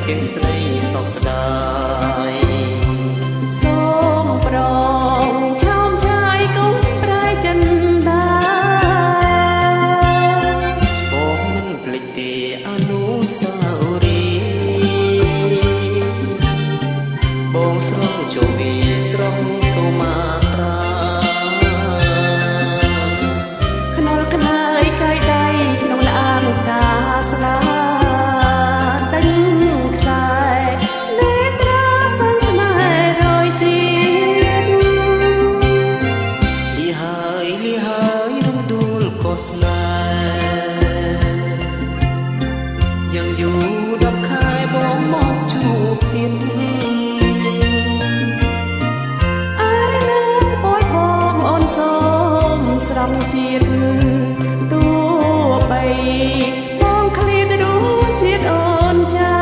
ទាំងស្រីសោកស្ដាយសូមប្រងឆោមឆាយកុំប្រែចិនដាបងមិនភ្លេចទេអនុស្សាវរីយ៍បងស្រងជវីស្រងសូមាត្រាខ្នុរខ្នើយកាយដៃក្នុងលានកាស្លាដេញខ្សែនេត្រាសិនស្នេហ៍រយទៀតលីហើយរំដួលក៏ស្នេហ៍ยังอยู่10 ខែបងមកជួបទៀតស្រង់ជាតិទោះបីបងឃ្លាតរសជាតិអូនចា